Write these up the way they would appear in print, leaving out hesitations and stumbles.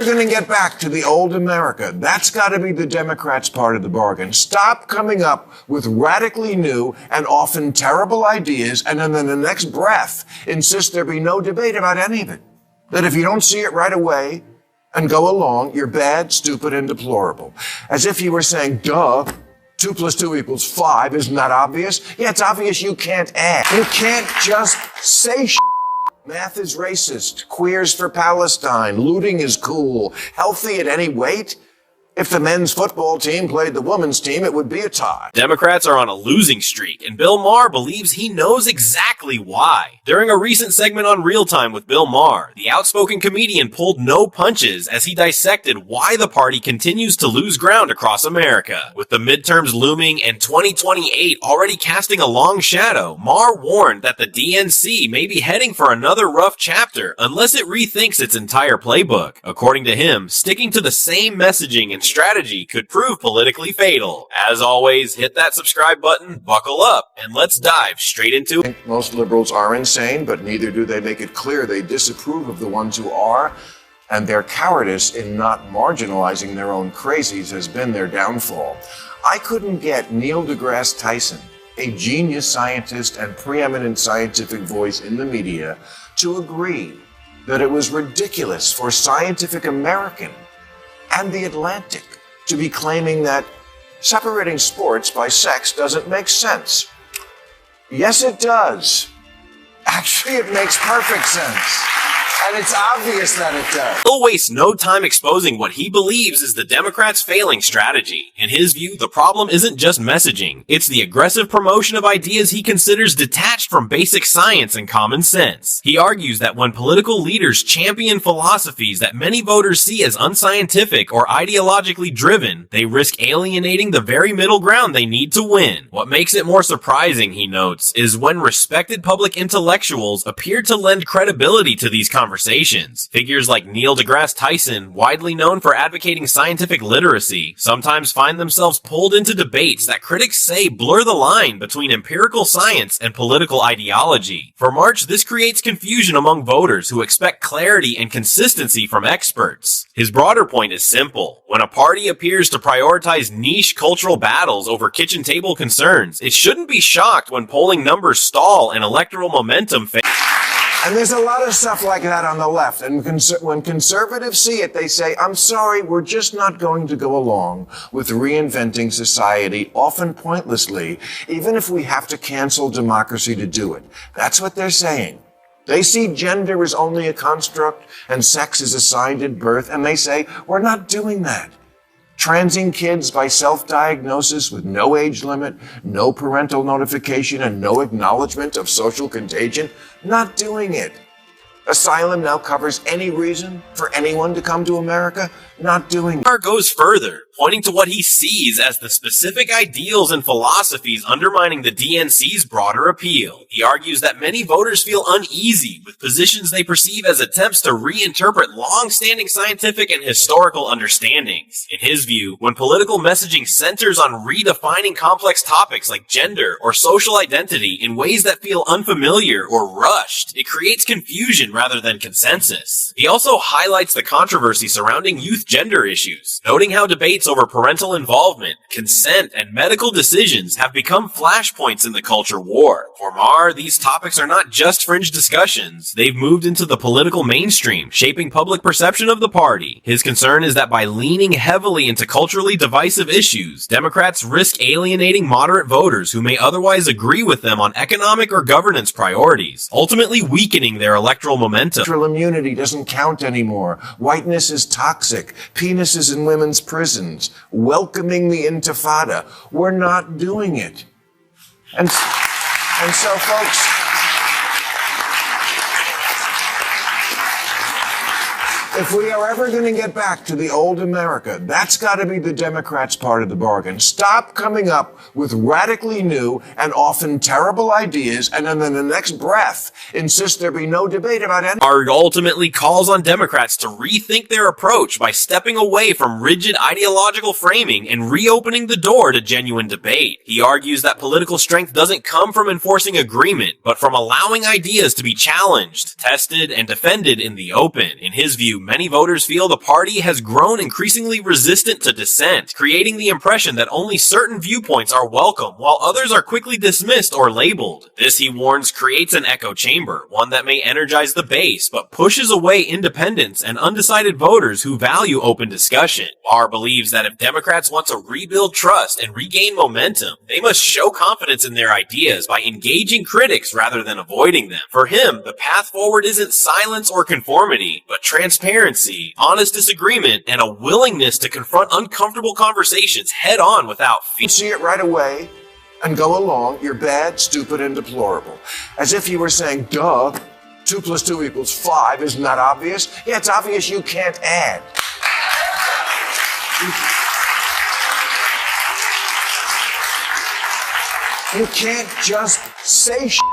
We're going to get back to the old America. That's got to be the Democrats' part of the bargain. Stop coming up with radically new and often terrible ideas and then in the next breath insist there be no debate about any of it. That if you don't see it right away and go along, you're bad, stupid, and deplorable. As if you were saying, duh, 2 + 2 = 5. Isn't that obvious? Yeah, it's obvious you can't add. You can't just say Math is racist. Queers for Palestine. Looting is cool. Healthy at any weight? If the men's football team played the women's team, it would be a tie. Democrats are on a losing streak, and Bill Maher believes he knows exactly why. During a recent segment on Real Time with Bill Maher, the outspoken comedian pulled no punches as he dissected why the party continues to lose ground across America. With the midterms looming and 2028 already casting a long shadow, Maher warned that the DNC may be heading for another rough chapter unless it rethinks its entire playbook. According to him, sticking to the same messaging and strategy could prove politically fatal. As always, hit that subscribe button, buckle up, and let's dive straight into it. Most liberals are insane, but neither do they make it clear they disapprove of the ones who are, and their cowardice in not marginalizing their own crazies has been their downfall. I couldn't get Neil deGrasse Tyson, a genius scientist and preeminent scientific voice in the media, to agree that it was ridiculous for Scientific American and The Atlantic to be claiming that separating sports by sex doesn't make sense. Yes, it does. Actually, it makes perfect sense. And it's obvious that it does. He'll waste no time exposing what he believes is the Democrats' failing strategy. In his view, the problem isn't just messaging. It's the aggressive promotion of ideas he considers detached from basic science and common sense. He argues that when political leaders champion philosophies that many voters see as unscientific or ideologically driven, they risk alienating the very middle ground they need to win. What makes it more surprising, he notes, is when respected public intellectuals appear to lend credibility to these conversations. Figures like Neil deGrasse Tyson, widely known for advocating scientific literacy, sometimes find themselves pulled into debates that critics say blur the line between empirical science and political ideology. For March, this creates confusion among voters who expect clarity and consistency from experts. His broader point is simple. When a party appears to prioritize niche cultural battles over kitchen table concerns, it shouldn't be shocked when polling numbers stall and electoral momentum fails. And there's a lot of stuff like that on the left. And when conservatives see it, they say, I'm sorry, we're just not going to go along with reinventing society, often pointlessly, even if we have to cancel democracy to do it. That's what they're saying. They see gender as only a construct and sex is assigned at birth, and they say, we're not doing that. Transing kids by self-diagnosis with no age limit, no parental notification, and no acknowledgement of social contagion, not doing it. Asylum now covers any reason for anyone to come to America, not doing it. Maher goes further, pointing to what he sees as the specific ideals and philosophies undermining the DNC's broader appeal. He argues that many voters feel uneasy with positions they perceive as attempts to reinterpret long-standing scientific and historical understandings. In his view, when political messaging centers on redefining complex topics like gender or social identity in ways that feel unfamiliar or rushed, it creates confusion rather than consensus. He also highlights the controversy surrounding youth gender issues, noting how debates over parental involvement, consent, and medical decisions have become flashpoints in the culture war. For Maher, these topics are not just fringe discussions. They've moved into the political mainstream, shaping public perception of the party. His concern is that by leaning heavily into culturally divisive issues, Democrats risk alienating moderate voters who may otherwise agree with them on economic or governance priorities, ultimately weakening their electoral momentum. Natural immunity doesn't count anymore. Whiteness is toxic. Penises in women's prisons. Welcoming the Intifada. We're not doing it. And so, folks, if we are ever going to get back to the old America, that's got to be the Democrats' part of the bargain. Stop coming up with radically new and often terrible ideas and then in the next breath insist there be no debate about any. Maher ultimately calls on Democrats to rethink their approach by stepping away from rigid ideological framing and reopening the door to genuine debate. He argues that political strength doesn't come from enforcing agreement, but from allowing ideas to be challenged, tested, and defended in the open. In his view, many voters feel the party has grown increasingly resistant to dissent, creating the impression that only certain viewpoints are welcome, while others are quickly dismissed or labeled. This, he warns, creates an echo chamber, one that may energize the base, but pushes away independents and undecided voters who value open discussion. Maher believes that if Democrats want to rebuild trust and regain momentum, they must show confidence in their ideas by engaging critics rather than avoiding them. For him, the path forward isn't silence or conformity, but transparency, honest disagreement, and a willingness to confront uncomfortable conversations head on without fear. See it right away and go along. You're bad, stupid, and deplorable. As if you were saying, duh, 2 + 2 = 5. Isn't that obvious? Yeah, it's obvious you can't add. You can't just say shit.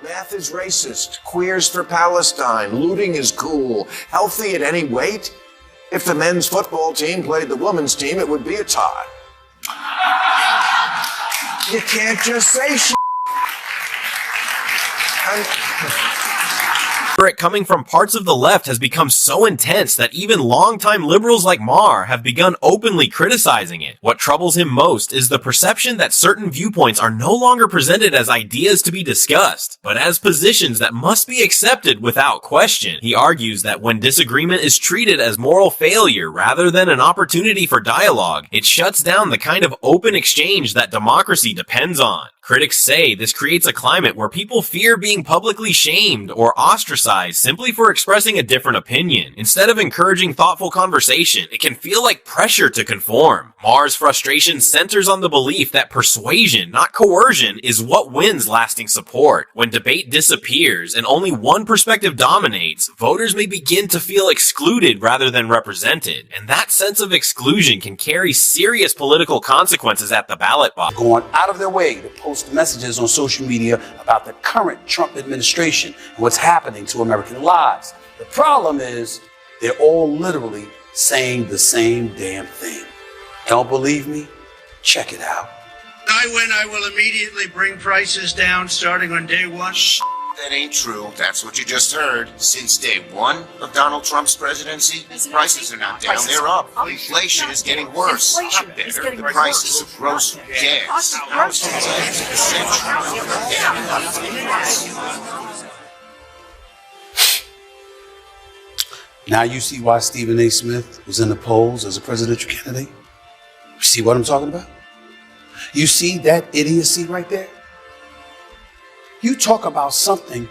Math is racist. Queers for Palestine. Looting is cool. Healthy at any weight. If the men's football team played the women's team, it would be a tie. You can't just say shit. Rhetoric coming from parts of the left has become so intense that even longtime liberals like Maher have begun openly criticizing it. What troubles him most is the perception that certain viewpoints are no longer presented as ideas to be discussed, but as positions that must be accepted without question. He argues that when disagreement is treated as moral failure rather than an opportunity for dialogue, it shuts down the kind of open exchange that democracy depends on. Critics say this creates a climate where people fear being publicly shamed or ostracized simply for expressing a different opinion. Instead of encouraging thoughtful conversation, it can feel like pressure to conform. Maher's frustration centers on the belief that persuasion, not coercion, is what wins lasting support. When debate disappears and only one perspective dominates, voters may begin to feel excluded rather than represented. And that sense of exclusion can carry serious political consequences at the ballot box. Going out of their way to post messages on social media about the current Trump administration and what's happening to American lives. The problem is they're all literally saying the same damn thing. Don't believe me? Check it out. I win, I will immediately bring prices down starting on day one. That ain't true. That's what you just heard. Since day one of Donald Trump's presidency, prices are not down, they're up. Inflation is getting worse. Not better. The prices of grocery, gas, household items, essentials. Now you see why Stephen A. Smith was in the polls as a presidential candidate? You see what I'm talking about? You see that idiocy right there? You talk about something,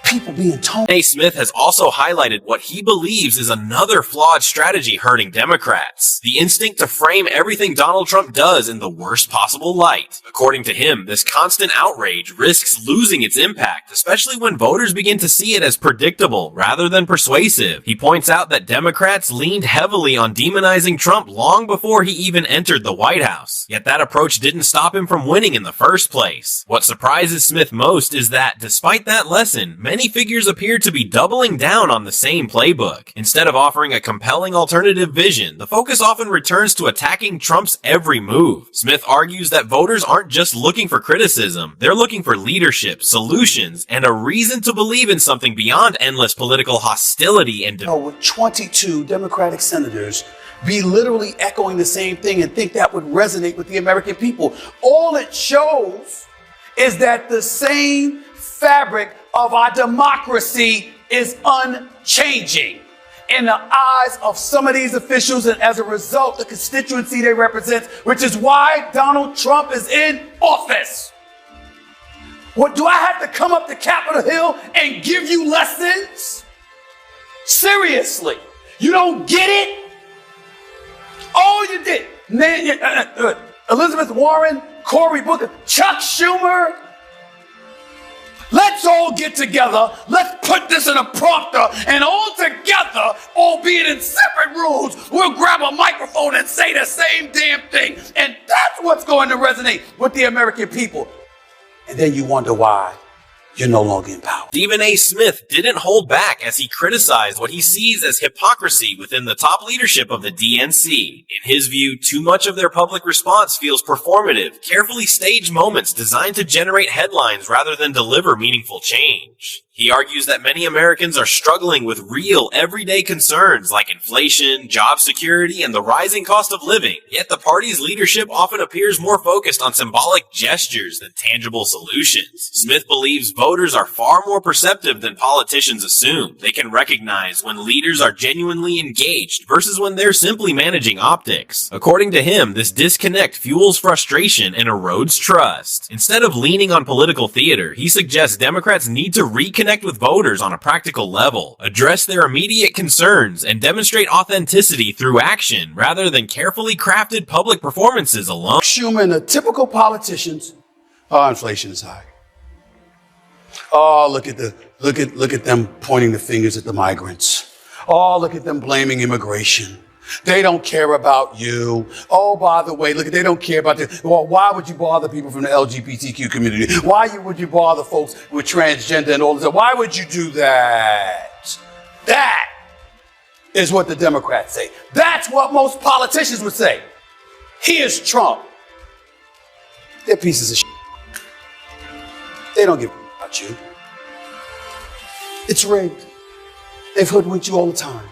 people being told. A. Smith has also highlighted what he believes is another flawed strategy hurting Democrats: the instinct to frame everything Donald Trump does in the worst possible light. According to him, this constant outrage risks losing its impact, especially when voters begin to see it as predictable rather than persuasive. He points out that Democrats leaned heavily on demonizing Trump long before he even entered the White House, yet that approach didn't stop him from winning in the first place. What surprises Smith most is that, despite that lesson, many figures appear to be doubling down on the same playbook. Instead of offering a compelling alternative vision, the focus often returns to attacking Trump's every move. Smith argues that voters aren't just looking for criticism, they're looking for leadership, solutions, and a reason to believe in something beyond endless political hostility and with 22 Democratic senators be literally echoing the same thing and think that would resonate with the American people. All it shows is that the same fabric of our democracy is unchanging in the eyes of some of these officials, and as a result, the constituency they represent, which is why Donald Trump is in office. What, do I have to come up to Capitol Hill and give you lessons? Seriously, you don't get it? Oh, you did. Elizabeth Warren, Cory Booker, Chuck Schumer. Let's all get together. Let's put this in a prompter, and all together, albeit in separate rooms, we'll grab a microphone and say the same damn thing. And that's what's going to resonate with the American people. And then you wonder why you're no longer in power. Stephen A. Smith didn't hold back as he criticized what he sees as hypocrisy within the top leadership of the DNC. In his view, too much of their public response feels performative, carefully staged moments designed to generate headlines rather than deliver meaningful change. He argues that many Americans are struggling with real, everyday concerns like inflation, job security, and the rising cost of living. Yet the party's leadership often appears more focused on symbolic gestures than tangible solutions. Smith believes voters are far more perceptive than politicians assume. They can recognize when leaders are genuinely engaged versus when they're simply managing optics. According to him, this disconnect fuels frustration and erodes trust. Instead of leaning on political theater, he suggests Democrats need to reconnect with voters on a practical level, address their immediate concerns, and demonstrate authenticity through action rather than carefully crafted public performances alone. Schumer and the typical politicians, oh, inflation is high. Oh, look at them pointing the fingers at the migrants. Oh, look at them blaming immigration. They don't care about you. Oh, by the way, look, they don't care about this. Well, why would you bother people from the LGBTQ community? Why would you bother folks with transgender and all this? Why would you do that? That is what the Democrats say. That's what most politicians would say. Here's Trump. They're pieces of shit. They don't give a about you. It's rigged. They've hoodwinked you all the time.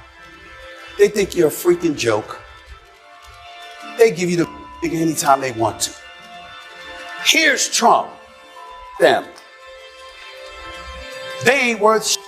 They think you're a freaking joke. They give you the anytime they want to. Here's Trump. Them. They ain't worth shit.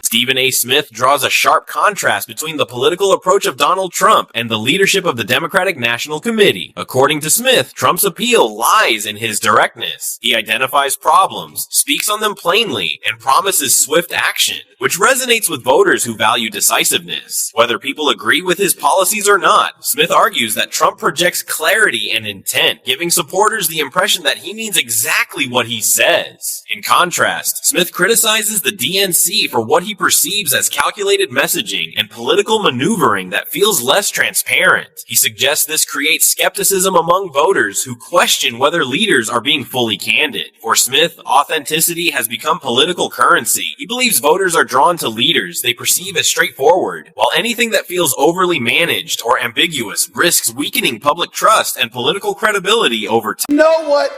Stephen A. Smith draws a sharp contrast between the political approach of Donald Trump and the leadership of the Democratic National Committee. According to Smith, Trump's appeal lies in his directness. He identifies problems, speaks on them plainly, and promises swift action, which resonates with voters who value decisiveness. Whether people agree with his policies or not, Smith argues that Trump projects clarity and intent, giving supporters the impression that he means exactly what he says. In contrast, Smith criticizes the DNC for what he perceives as calculated messaging and political maneuvering that feels less transparent. He suggests this creates skepticism among voters who question whether leaders are being fully candid. For Smith, authenticity has become political currency. He believes voters are drawn to leaders they perceive as straightforward, while anything that feels overly managed or ambiguous risks weakening public trust and political credibility over time. You know what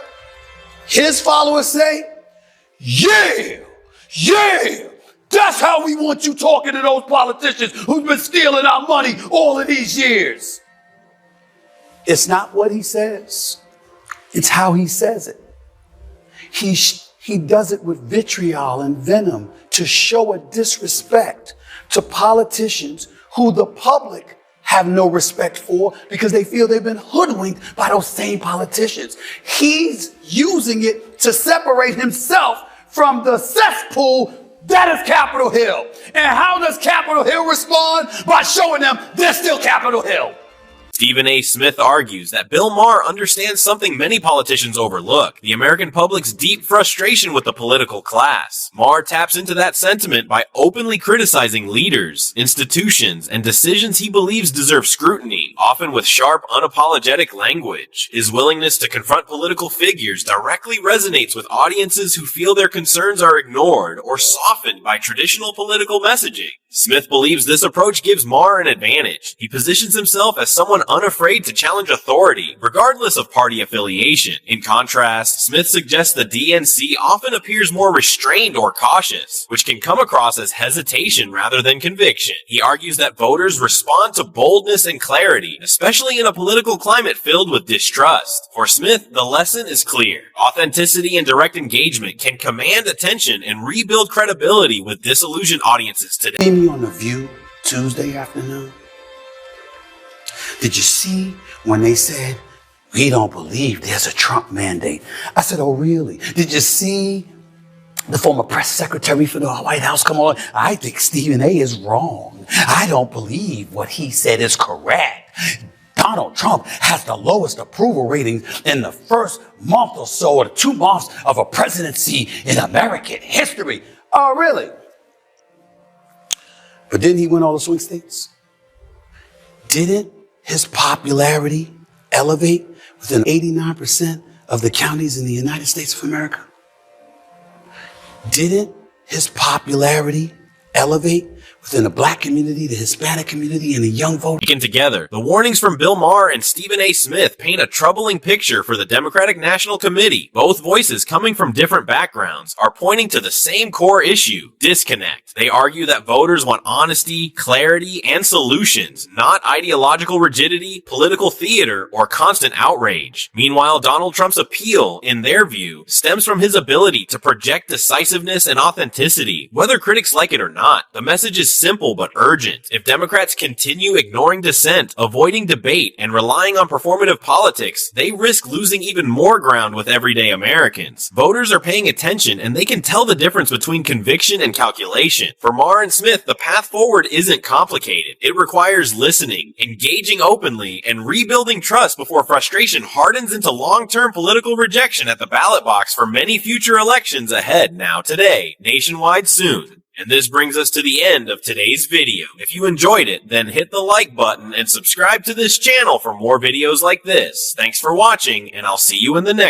his followers say? Yeah! Yeah! That's how we want you talking to those politicians who've been stealing our money all of these years. It's not what he says. It's how he says it. He does it with vitriol and venom to show a disrespect to politicians who the public have no respect for because they feel they've been hoodwinked by those same politicians. He's using it to separate himself from the cesspool that is Capitol Hill. And how does Capitol Hill respond? By showing them they're still Capitol Hill. Stephen A. Smith argues that Bill Maher understands something many politicians overlook, the American public's deep frustration with the political class. Maher taps into that sentiment by openly criticizing leaders, institutions, and decisions he believes deserve scrutiny, often with sharp, unapologetic language. His willingness to confront political figures directly resonates with audiences who feel their concerns are ignored or softened by traditional political messaging. Smith believes this approach gives Maher an advantage. He positions himself as someone unafraid to challenge authority, regardless of party affiliation. In contrast, Smith suggests the DNC often appears more restrained or cautious, which can come across as hesitation rather than conviction. He argues that voters respond to boldness and clarity, especially in a political climate filled with distrust. For Smith, the lesson is clear. Authenticity and direct engagement can command attention and rebuild credibility with disillusioned audiences today. See me on The View Tuesday afternoon? Did you see when they said, we don't believe there's a Trump mandate? I said, oh, really? Did you see the former press secretary for the White House come on? I think Stephen A. is wrong. I don't believe what he said is correct. Donald Trump has the lowest approval rating in the first month or so, or the 2 months of a presidency in American history. Oh, really? But didn't he win all the swing states? Didn't his popularity elevate within 89% of the counties in the United States of America? Didn't his popularity elevate within the black community, the Hispanic community, and the young voter. Taken together, the warnings from Bill Maher and Stephen A. Smith paint a troubling picture for the Democratic National Committee. Both voices, coming from different backgrounds, are pointing to the same core issue: disconnect. They argue that voters want honesty, clarity, and solutions, not ideological rigidity, political theater, or constant outrage. Meanwhile, Donald Trump's appeal, in their view, stems from his ability to project decisiveness and authenticity. Whether critics like it or not, the message is simple but urgent. If Democrats continue ignoring dissent, avoiding debate, and relying on performative politics, they risk losing even more ground with everyday Americans. Voters are paying attention, and they can tell the difference between conviction and calculation. For Maher and Smith, the path forward isn't complicated. It requires listening, engaging openly, and rebuilding trust before frustration hardens into long-term political rejection at the ballot box for many future elections ahead now today, nationwide soon. And this brings us to the end of today's video. If you enjoyed it, then hit the like button and subscribe to this channel for more videos like this. Thanks for watching, and I'll see you in the next